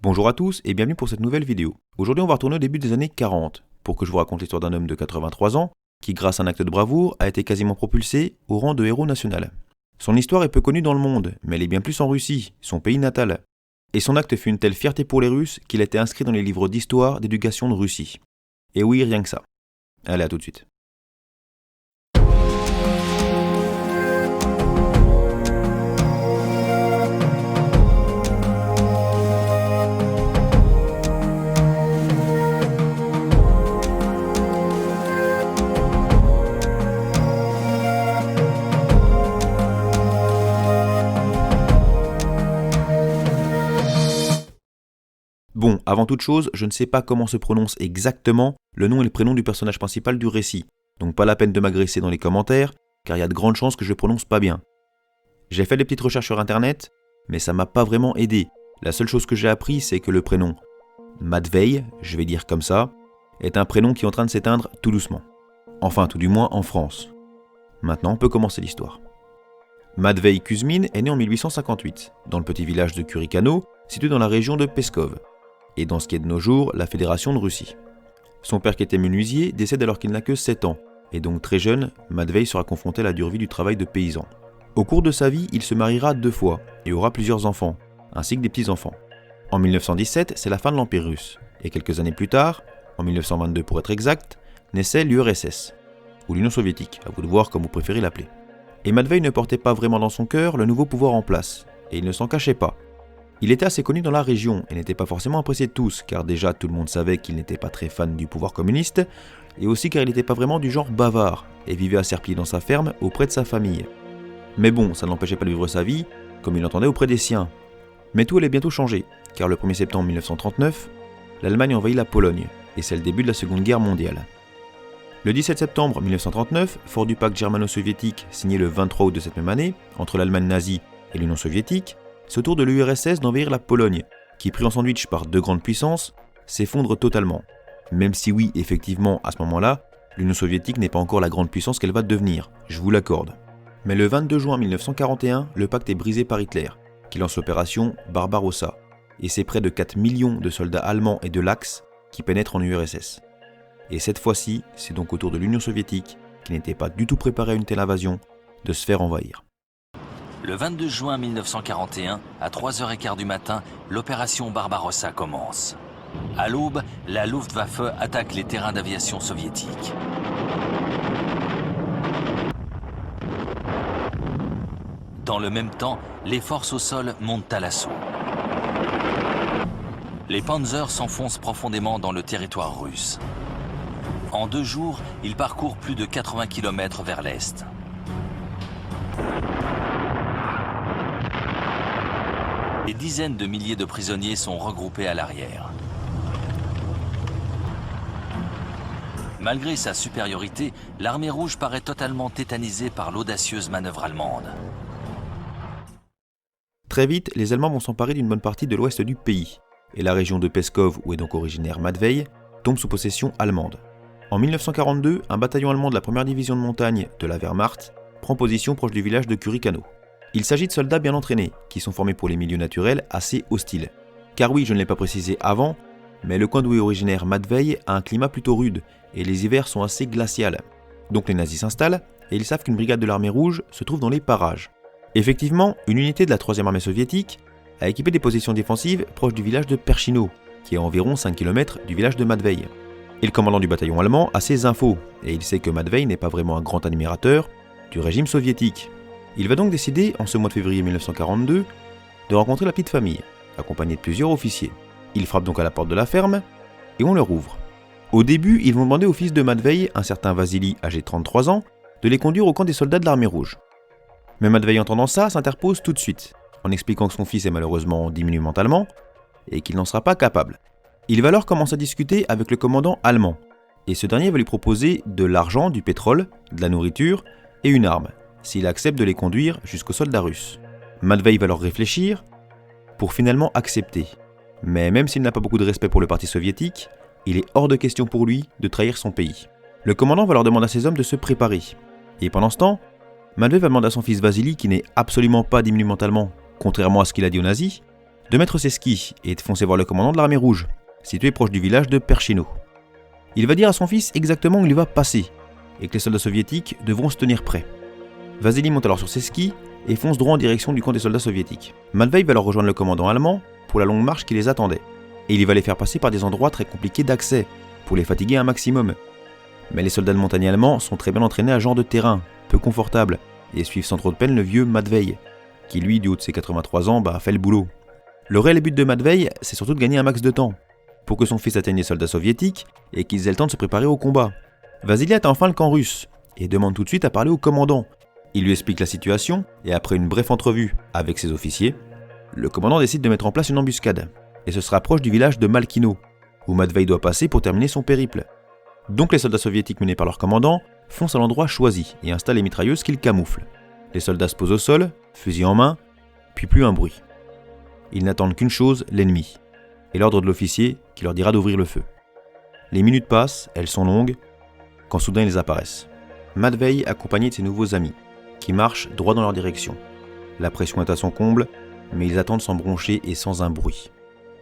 Bonjour à tous et bienvenue pour cette nouvelle vidéo. Aujourd'hui on va retourner au début des années 40 pour que je vous raconte l'histoire d'un homme de 83 ans qui, grâce à un acte de bravoure, a été quasiment propulsé au rang de héros national. Son histoire est peu connue dans le monde, mais elle est bien plus en Russie, son pays natal. Et son acte fut une telle fierté pour les Russes qu'il a été inscrit dans les livres d'histoire d'éducation de Russie. Et oui, rien que ça. Allez, à tout de suite. Bon, avant toute chose, je ne sais pas comment se prononce exactement le nom et le prénom du personnage principal du récit, donc pas la peine de m'agresser dans les commentaires, car il y a de grandes chances que je le prononce pas bien. J'ai fait des petites recherches sur internet, mais ça m'a pas vraiment aidé. La seule chose que j'ai appris, c'est que le prénom Matvei, je vais dire comme ça, est un prénom qui est en train de s'éteindre tout doucement. Enfin, tout du moins en France. Maintenant, on peut commencer l'histoire. Matvei Kuzmin est né en 1858, dans le petit village de Kurikano, situé dans la région de Pskov, et dans ce qui est de nos jours la Fédération de Russie. Son père qui était menuisier décède alors qu'il n'a que 7 ans, et donc très jeune, Matvei sera confronté à la dure vie du travail de paysan. Au cours de sa vie, il se mariera 2 fois, et aura plusieurs enfants, ainsi que des petits-enfants. En 1917, c'est la fin de l'Empire russe, et quelques années plus tard, en 1922 pour être exact, naissait l'URSS, ou l'Union soviétique, à vous de voir comme vous préférez l'appeler. Et Matvei ne portait pas vraiment dans son cœur le nouveau pouvoir en place, et il ne s'en cachait pas. Il était assez connu dans la région et n'était pas forcément apprécié de tous, car déjà tout le monde savait qu'il n'était pas très fan du pouvoir communiste, et aussi car il n'était pas vraiment du genre bavard, et vivait à serpiller dans sa ferme auprès de sa famille. Mais bon, ça ne l'empêchait pas de vivre sa vie, comme il l'entendait auprès des siens. Mais tout allait bientôt changer, car le 1er septembre 1939, l'Allemagne envahit la Pologne, et c'est le début de la Seconde Guerre mondiale. Le 17 septembre 1939, fort du pacte germano-soviétique signé le 23 août de cette même année, entre l'Allemagne nazie et l'Union soviétique, c'est au tour de l'URSS d'envahir la Pologne, qui, pris en sandwich par 2 grandes puissances, s'effondre totalement. Même si oui, effectivement, à ce moment-là, l'Union soviétique n'est pas encore la grande puissance qu'elle va devenir, je vous l'accorde. Mais le 22 juin 1941, le pacte est brisé par Hitler, qui lance l'opération Barbarossa, et c'est près de 4 millions de soldats allemands et de l'Axe qui pénètrent en URSS. Et cette fois-ci, c'est donc au tour de l'Union soviétique, qui n'était pas du tout préparée à une telle invasion, de se faire envahir. Le 22 juin 1941, à 3h15 du matin, l'opération Barbarossa commence. À l'aube, la Luftwaffe attaque les terrains d'aviation soviétiques. Dans le même temps, les forces au sol montent à l'assaut. Les Panzers s'enfoncent profondément dans le territoire russe. En 2 jours, ils parcourent plus de 80 km vers l'est. Des dizaines de milliers de prisonniers sont regroupés à l'arrière. Malgré sa supériorité, l'armée rouge paraît totalement tétanisée par l'audacieuse manœuvre allemande. Très vite, les Allemands vont s'emparer d'une bonne partie de l'ouest du pays, et la région de Pskov, où est donc originaire Matvei, tombe sous possession allemande. En 1942, un bataillon allemand de la première division de montagne de la Wehrmacht prend position proche du village de Kurikano. Il s'agit de soldats bien entraînés, qui sont formés pour les milieux naturels assez hostiles. Car oui, je ne l'ai pas précisé avant, mais le coin d'où est originaire Matvei a un climat plutôt rude, et les hivers sont assez glaciaux. Donc les nazis s'installent, et ils savent qu'une brigade de l'armée rouge se trouve dans les parages. Effectivement, une unité de la 3e armée soviétique a équipé des positions défensives proches du village de Perchino, qui est à environ 5 km du village de Matvei. Et le commandant du bataillon allemand a ses infos, et il sait que Matvei n'est pas vraiment un grand admirateur du régime soviétique. Il va donc décider, en ce mois de février 1942, de rencontrer la petite famille, accompagné de plusieurs officiers. Il frappe donc à la porte de la ferme, et on leur ouvre. Au début, ils vont demander au fils de Matvei, un certain Vasily, âgé de 33 ans, de les conduire au camp des soldats de l'armée rouge. Mais Matvei, entendant ça, s'interpose tout de suite, en expliquant que son fils est malheureusement diminué mentalement, et qu'il n'en sera pas capable. Il va alors commencer à discuter avec le commandant allemand, et ce dernier va lui proposer de l'argent, du pétrole, de la nourriture et une arme, s'il accepte de les conduire jusqu'aux soldats russes. Matvei va alors réfléchir pour finalement accepter. Mais même s'il n'a pas beaucoup de respect pour le parti soviétique, il est hors de question pour lui de trahir son pays. Le commandant va leur demander à ses hommes de se préparer. Et pendant ce temps, Matvei va demander à son fils Vasily, qui n'est absolument pas diminué mentalement, contrairement à ce qu'il a dit aux nazis, de mettre ses skis et de foncer voir le commandant de l'armée rouge, situé proche du village de Perchino. Il va dire à son fils exactement où il va passer, et que les soldats soviétiques devront se tenir prêts. Vassili monte alors sur ses skis et fonce droit en direction du camp des soldats soviétiques. Matvei va alors rejoindre le commandant allemand pour la longue marche qui les attendait, et il va les faire passer par des endroits très compliqués d'accès, pour les fatiguer un maximum. Mais les soldats de montagne allemands sont très bien entraînés à ce genre de terrain, peu confortable, et suivent sans trop de peine le vieux Matvei, qui lui, du haut de ses 83 ans, fait le boulot. Le réel but de Matvei, c'est surtout de gagner un max de temps, pour que son fils atteigne les soldats soviétiques et qu'ils aient le temps de se préparer au combat. Vassili atteint enfin le camp russe, et demande tout de suite à parler au commandant. Il lui explique la situation, et après une brève entrevue avec ses officiers, le commandant décide de mettre en place une embuscade, et se rapproche du village de Malkino, où Matvei doit passer pour terminer son périple. Donc les soldats soviétiques menés par leur commandant foncent à l'endroit choisi et installent les mitrailleuses qu'ils camouflent. Les soldats se posent au sol, fusil en main, puis plus un bruit. Ils n'attendent qu'une chose, l'ennemi, et l'ordre de l'officier qui leur dira d'ouvrir le feu. Les minutes passent, elles sont longues, quand soudain ils apparaissent. Matvei accompagné de ses nouveaux amis, qui marchent droit dans leur direction. La pression est à son comble, mais ils attendent sans broncher et sans un bruit.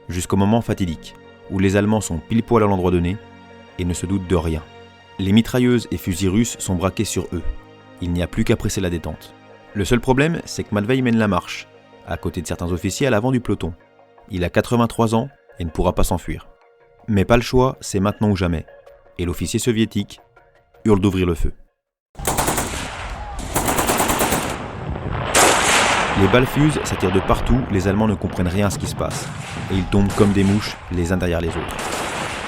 Jusqu'au moment fatidique, où les Allemands sont pile poil à l'endroit donné, et ne se doutent de rien. Les mitrailleuses et fusils russes sont braqués sur eux. Il n'y a plus qu'à presser la détente. Le seul problème, c'est que Matvei mène la marche, à côté de certains officiers à l'avant du peloton. Il a 83 ans et ne pourra pas s'enfuir. Mais pas le choix, c'est maintenant ou jamais. Et l'officier soviétique hurle d'ouvrir le feu. Les balles fusent, s'attirent de partout, les Allemands ne comprennent rien à ce qui se passe. Et ils tombent comme des mouches, les uns derrière les autres.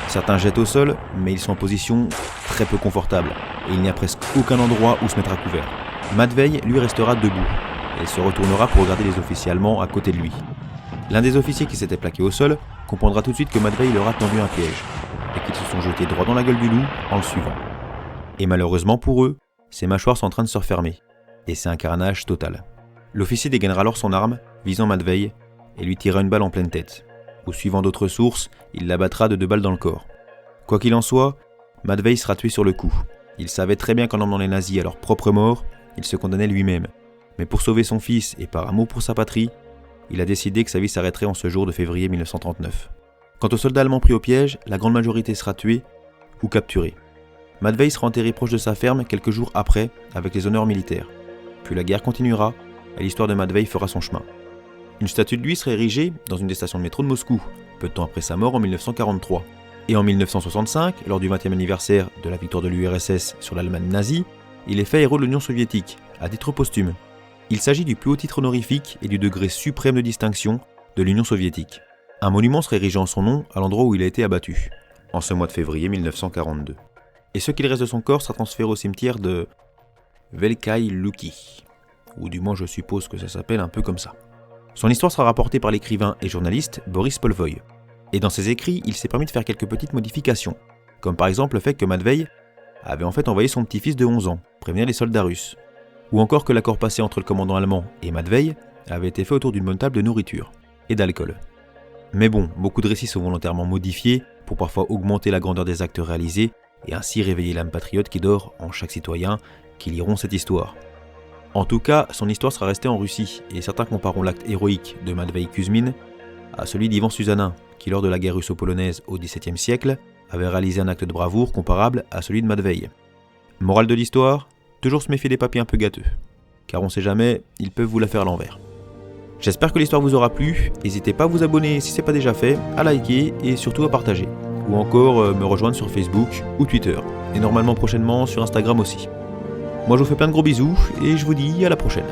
Certains jettent au sol, mais ils sont en position très peu confortable, et il n'y a presque aucun endroit où se mettre à couvert. Matvei, lui, restera debout, et se retournera pour regarder les officiers allemands à côté de lui. L'un des officiers qui s'était plaqué au sol comprendra tout de suite que Matvei leur a tendu un piège, et qu'ils se sont jetés droit dans la gueule du loup en le suivant. Et malheureusement pour eux, ses mâchoires sont en train de se refermer, et c'est un carnage total. L'officier dégainera alors son arme, visant Matvei, et lui tirera une balle en pleine tête, ou suivant d'autres sources, il l'abattra de 2 balles dans le corps. Quoi qu'il en soit, Matvei sera tué sur le coup. Il savait très bien qu'en emmenant les nazis à leur propre mort, il se condamnait lui-même. Mais pour sauver son fils et par amour pour sa patrie, il a décidé que sa vie s'arrêterait en ce jour de février 1939. Quant aux soldats allemands pris au piège, la grande majorité sera tuée ou capturée. Matvei sera enterré proche de sa ferme quelques jours après, avec les honneurs militaires. Puis la guerre continuera, et l'histoire de Matvei fera son chemin. Une statue de lui serait érigée dans une des stations de métro de Moscou, peu de temps après sa mort en 1943. Et en 1965, lors du 20e anniversaire de la victoire de l'URSS sur l'Allemagne nazie, il est fait héros de l'Union soviétique, à titre posthume. Il s'agit du plus haut titre honorifique et du degré suprême de distinction de l'Union soviétique. Un monument serait érigé en son nom à l'endroit où il a été abattu, en ce mois de février 1942. Et ce qu'il reste de son corps sera transféré au cimetière de Velikaï Luki, ou du moins je suppose que ça s'appelle un peu comme ça. Son histoire sera rapportée par l'écrivain et journaliste Boris Polvoy. Et dans ses écrits, il s'est permis de faire quelques petites modifications, comme par exemple le fait que Matvei avait en fait envoyé son petit-fils de 11 ans prévenir les soldats russes, ou encore que l'accord passé entre le commandant allemand et Matvei avait été fait autour d'une bonne table de nourriture et d'alcool. Mais bon, beaucoup de récits sont volontairement modifiés pour parfois augmenter la grandeur des actes réalisés et ainsi réveiller l'âme patriote qui dort en chaque citoyen qui liront cette histoire. En tout cas, son histoire sera restée en Russie, et certains compareront l'acte héroïque de Matvei Kuzmin à celui d'Ivan Susanin, qui lors de la guerre russo-polonaise au XVIIe siècle avait réalisé un acte de bravoure comparable à celui de Matvei. Morale de l'histoire, toujours se méfier des papiers un peu gâteux, car on sait jamais, ils peuvent vous la faire à l'envers. J'espère que l'histoire vous aura plu, n'hésitez pas à vous abonner si ce n'est pas déjà fait, à liker et surtout à partager, ou encore me rejoindre sur Facebook ou Twitter, et normalement prochainement sur Instagram aussi. Moi je vous fais plein de gros bisous et je vous dis à la prochaine.